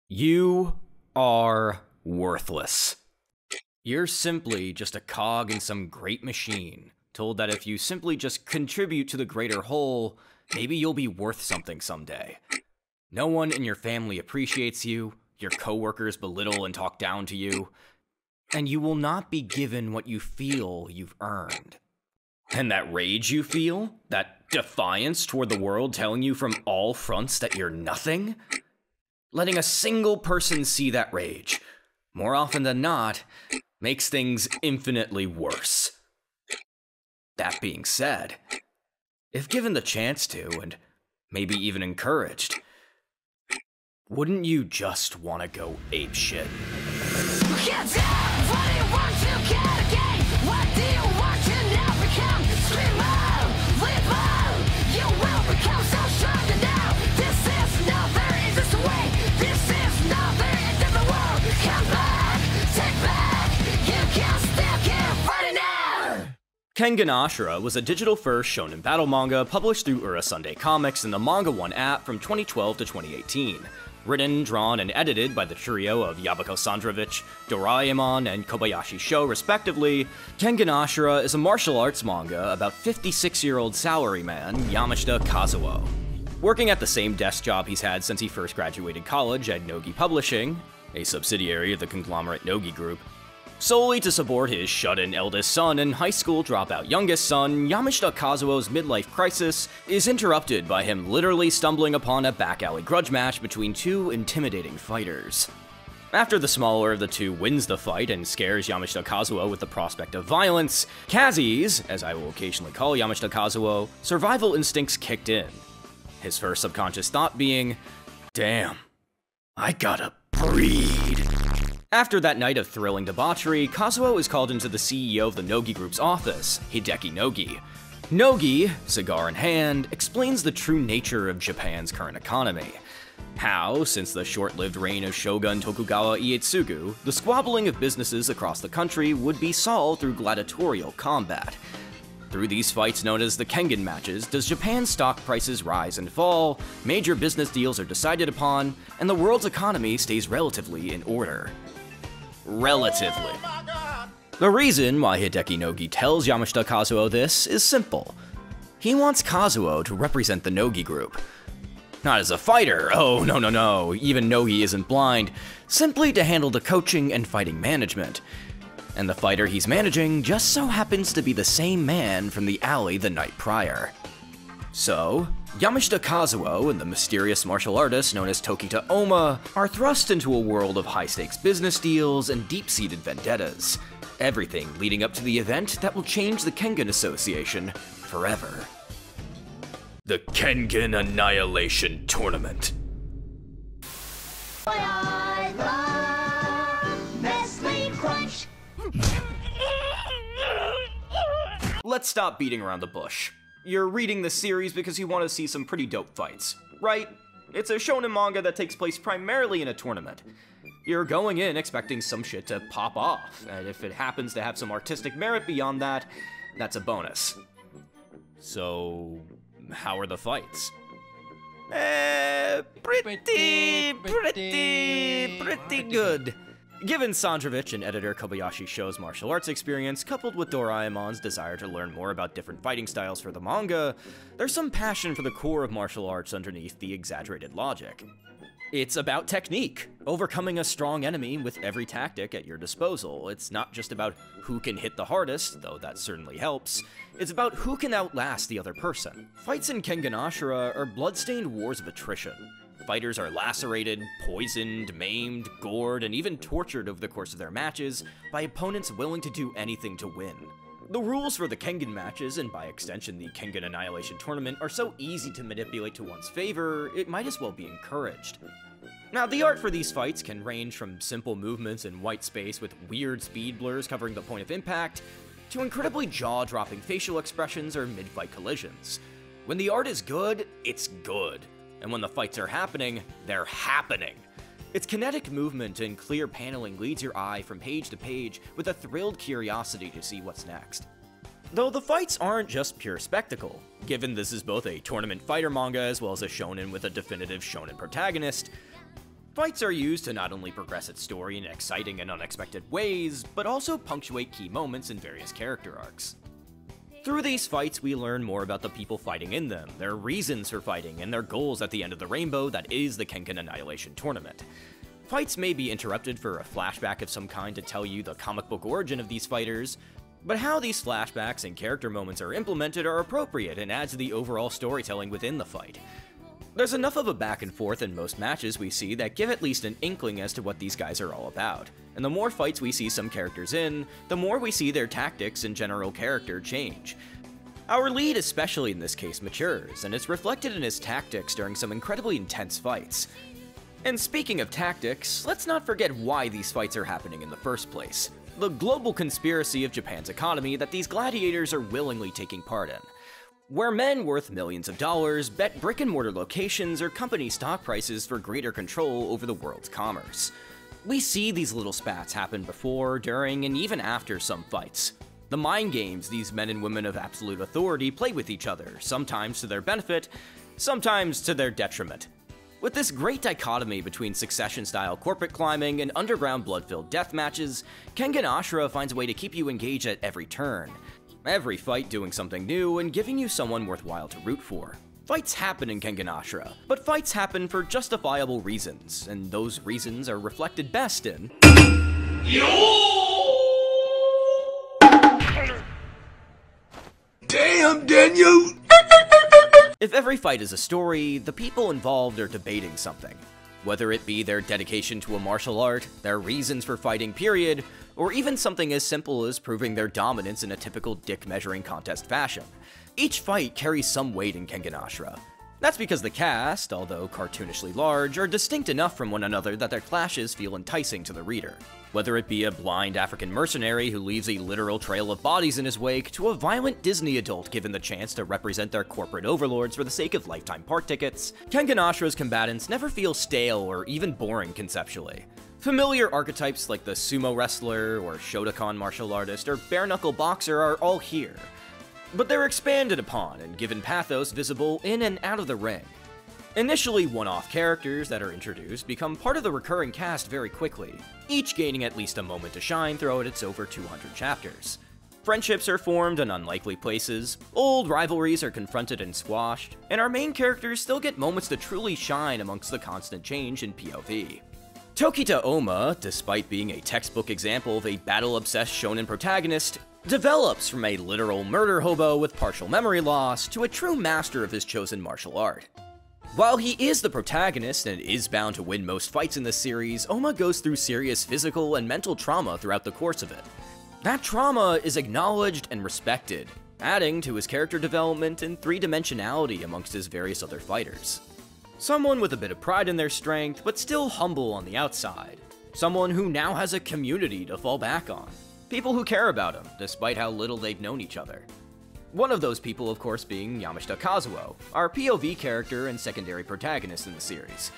You are worthless. You're simply just a cog in some great machine, told that if you simply just contribute to the greater whole, maybe you'll be worth something someday. No one in your family appreciates you, your coworkers belittle and talk down to you, and you will not be given what you feel you've earned. And that rage you feel, that defiance toward the world telling you from all fronts that you're nothing, letting a single person see that rage, more often than not, makes things infinitely worse. That being said, if given the chance to, and maybe even encouraged, wouldn't you just want to go apeshit? Get down! What do you want to get again? What do you want to now become? Scream out! Live out! You will become so strong now! This is not very easy way! This is not very different world! Come back! Take back! You can still keep fighting now! Kengan Ashura was a digital-first shonen battle manga published through Ura Sunday Comics and the Manga One app from 2012 to 2018. Written, drawn, and edited by the trio of Yabuko Sandrovich, Doraemon, and Kobayashi Sho, respectively, Kengan Ashura is a martial arts manga about 56-year-old salaryman Yamashita Kazuo. Working at the same desk job he's had since he first graduated college at Nogi Publishing, a subsidiary of the conglomerate Nogi Group, solely to support his shut-in eldest son and high school dropout youngest son, Yamashita Kazuo's midlife crisis is interrupted by him literally stumbling upon a back-alley grudge match between two intimidating fighters. After the smaller of the two wins the fight and scares Yamashita Kazuo with the prospect of violence, Kazi's, as I will occasionally call Yamashita Kazuo, survival instincts kicked in. His first subconscious thought being, damn, I gotta breed. After that night of thrilling debauchery, Kazuo is called into the CEO of the Nogi Group's office, Hideki Nogi. Nogi, cigar in hand, explains the true nature of Japan's current economy. How, since the short-lived reign of Shogun Tokugawa Ieyasu, the squabbling of businesses across the country would be solved through gladiatorial combat. Through these fights known as the Kengan matches, does Japan's stock prices rise and fall, major business deals are decided upon, and the world's economy stays relatively in order. Relatively. The reason why Hideki Nogi tells Yamashita Kazuo this is simple. He wants Kazuo to represent the Nogi Group. Not as a fighter, oh no, even Nogi isn't blind, simply to handle the coaching and fighting management. And the fighter he's managing just so happens to be the same man from the alley the night prior. So, Yamashita Kazuo and the mysterious martial artist known as Tokita Oma are thrust into a world of high-stakes business deals and deep-seated vendettas. Everything leading up to the event that will change the Kengan Association forever. The Kengan Annihilation Tournament. I love Nestle Crunch. Let's stop beating around the bush. You're reading this series because you want to see some pretty dope fights, right? It's a shonen manga that takes place primarily in a tournament. You're going in expecting some shit to pop off, and if it happens to have some artistic merit beyond that, that's a bonus. So, how are the fights? Pretty good. Given Sandrovich and editor Kobayashi Sho's martial arts experience, coupled with Doraemon's desire to learn more about different fighting styles for the manga, there's some passion for the core of martial arts underneath the exaggerated logic. It's about technique, overcoming a strong enemy with every tactic at your disposal. It's not just about who can hit the hardest, though that certainly helps. It's about who can outlast the other person. Fights in Kengan Ashura are bloodstained wars of attrition. Fighters are lacerated, poisoned, maimed, gored, and even tortured over the course of their matches by opponents willing to do anything to win. The rules for the Kengan matches, and by extension the Kengan Annihilation Tournament, are so easy to manipulate to one's favor, it might as well be encouraged. Now, the art for these fights can range from simple movements in white space with weird speed blurs covering the point of impact, to incredibly jaw-dropping facial expressions or mid-fight collisions. When the art is good, it's good. And when the fights are happening, they're happening. Its kinetic movement and clear paneling leads your eye from page to page with a thrilled curiosity to see what's next. Though the fights aren't just pure spectacle, given this is both a tournament fighter manga as well as a shonen with a definitive shonen protagonist, Fights are used to not only progress its story in exciting and unexpected ways, but also punctuate key moments in various character arcs. Through these fights, we learn more about the people fighting in them, their reasons for fighting, and their goals at the end of the rainbow that is the Kengan Annihilation Tournament. Fights may be interrupted for a flashback of some kind to tell you the comic book origin of these fighters, but how these flashbacks and character moments are implemented are appropriate and adds to the overall storytelling within the fight. There's enough of a back and forth in most matches we see that give at least an inkling as to what these guys are all about, and the more fights we see some characters in, the more we see their tactics and general character change. Our lead especially in this case matures, and it's reflected in his tactics during some incredibly intense fights. And speaking of tactics, let's not forget why these fights are happening in the first place. The global conspiracy of Japan's economy that these gladiators are willingly taking part in, where men worth millions of dollars bet brick-and-mortar locations or company stock prices for greater control over the world's commerce. We see these little spats happen before, during, and even after some fights. The mind games these men and women of absolute authority play with each other, sometimes to their benefit, sometimes to their detriment. With this great dichotomy between Succession-style corporate climbing and underground blood-filled death matches, Kengan Ashura finds a way to keep you engaged at every turn. Every fight doing something new and giving you someone worthwhile to root for. Fights happen in Kengan Ashura, but fights happen for justifiable reasons, and those reasons are reflected best in... Damn, Daniel! If every fight is a story, the people involved are debating something. Whether it be their dedication to a martial art, their reasons for fighting period, or even something as simple as proving their dominance in a typical dick-measuring contest fashion. Each fight carries some weight in Kengan Ashura. That's because the cast, although cartoonishly large, are distinct enough from one another that their clashes feel enticing to the reader. Whether it be a blind African mercenary who leaves a literal trail of bodies in his wake, to a violent Disney adult given the chance to represent their corporate overlords for the sake of lifetime park tickets, Kengan Ashura's combatants never feel stale or even boring conceptually. Familiar archetypes like the sumo wrestler, or Shotokan martial artist, or bare-knuckle boxer are all here, but they're expanded upon and given pathos visible in and out of the ring. Initially one-off characters that are introduced become part of the recurring cast very quickly, each gaining at least a moment to shine throughout its over 200 chapters. Friendships are formed in unlikely places, old rivalries are confronted and squashed, and our main characters still get moments to truly shine amongst the constant change in POV. Tokita Oma, despite being a textbook example of a battle-obsessed shonen protagonist, develops from a literal murder hobo with partial memory loss to a true master of his chosen martial art. While he is the protagonist and is bound to win most fights in this series, Oma goes through serious physical and mental trauma throughout the course of it. That trauma is acknowledged and respected, adding to his character development and three-dimensionality amongst his various other fighters. Someone with a bit of pride in their strength, but still humble on the outside. Someone who now has a community to fall back on. People who care about him, despite how little they've known each other. One of those people, of course, being Yamashita Kazuo, our POV character and secondary protagonist in the series.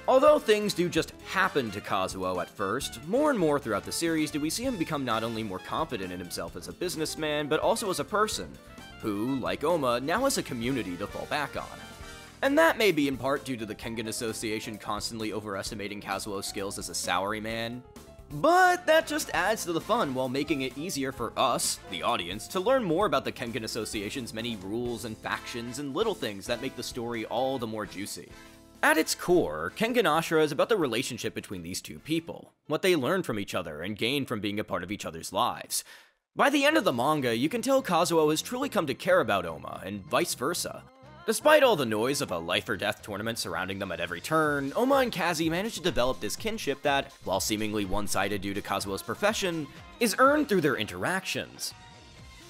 Although things do just happen to Kazuo at first, more and more throughout the series do we see him become not only more confident in himself as a businessman, but also as a person, who, like Oma, now has a community to fall back on. And that may be in part due to the Kengan Association constantly overestimating Kazuo's skills as a salaryman, but that just adds to the fun while making it easier for us, the audience, to learn more about the Kengan Association's many rules and factions and little things that make the story all the more juicy. At its core, Kengan Ashura is about the relationship between these two people, what they learn from each other and gain from being a part of each other's lives. By the end of the manga, you can tell Kazuo has truly come to care about Oma, and vice versa. Despite all the noise of a life-or-death tournament surrounding them at every turn, Oma and Kazi manage to develop this kinship that, while seemingly one-sided due to Kazuo's profession, is earned through their interactions.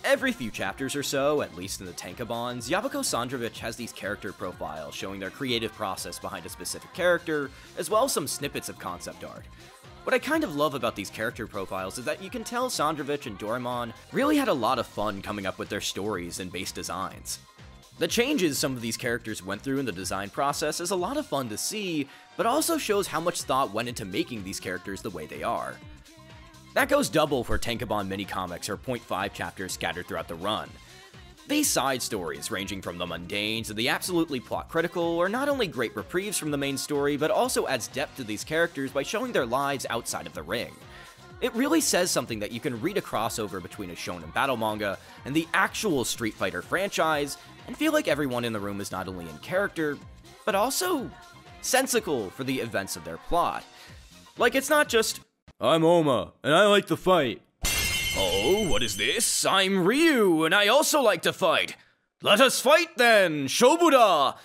Every few chapters or so, at least in the tankobons, Yabako Sandrovich has these character profiles showing their creative process behind a specific character, as well as some snippets of concept art. What I kind of love about these character profiles is that you can tell Sandrovich and Doraemon really had a lot of fun coming up with their stories and base designs. The changes some of these characters went through in the design process is a lot of fun to see, but also shows how much thought went into making these characters the way they are. That goes double for tankobon mini-comics or 0.5 chapters scattered throughout the run. These side stories, ranging from the mundane to the absolutely plot critical, are not only great reprieves from the main story, but also adds depth to these characters by showing their lives outside of the ring. It really says something that you can read a crossover between a shonen battle manga and the actual Street Fighter franchise, and feel like everyone in the room is not only in character, but also sensical for the events of their plot. Like, it's not just, I'm Oma, and I like to fight. Oh, what is this? I'm Ryu, and I also like to fight. Let us fight then, Shobuda!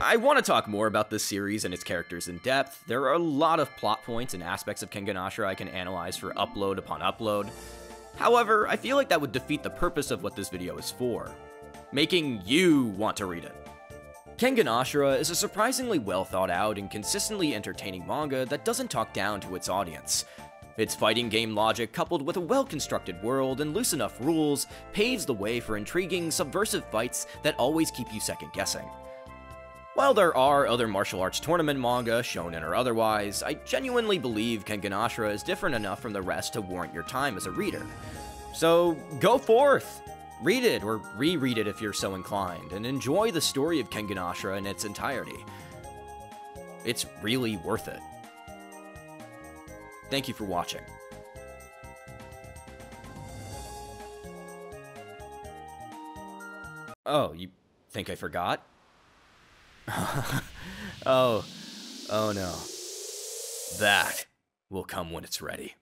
I want to talk more about this series and its characters in depth. There are a lot of plot points and aspects of Kengan Ashura I can analyze for upload upon upload. However, I feel like that would defeat the purpose of what this video is for, making you want to read it. Kengan Ashura is a surprisingly well thought out and consistently entertaining manga that doesn't talk down to its audience. Its fighting game logic, coupled with a well-constructed world and loose enough rules, paves the way for intriguing, subversive fights that always keep you second-guessing. While there are other martial arts tournament manga, shonen or otherwise, I genuinely believe Kengan Ashura is different enough from the rest to warrant your time as a reader. So, go forth! Read it, or reread it if you're so inclined, and enjoy the story of Kengan Ashura in its entirety. It's really worth it. Thank you for watching. Oh, you think I forgot? Oh no. That will come when it's ready.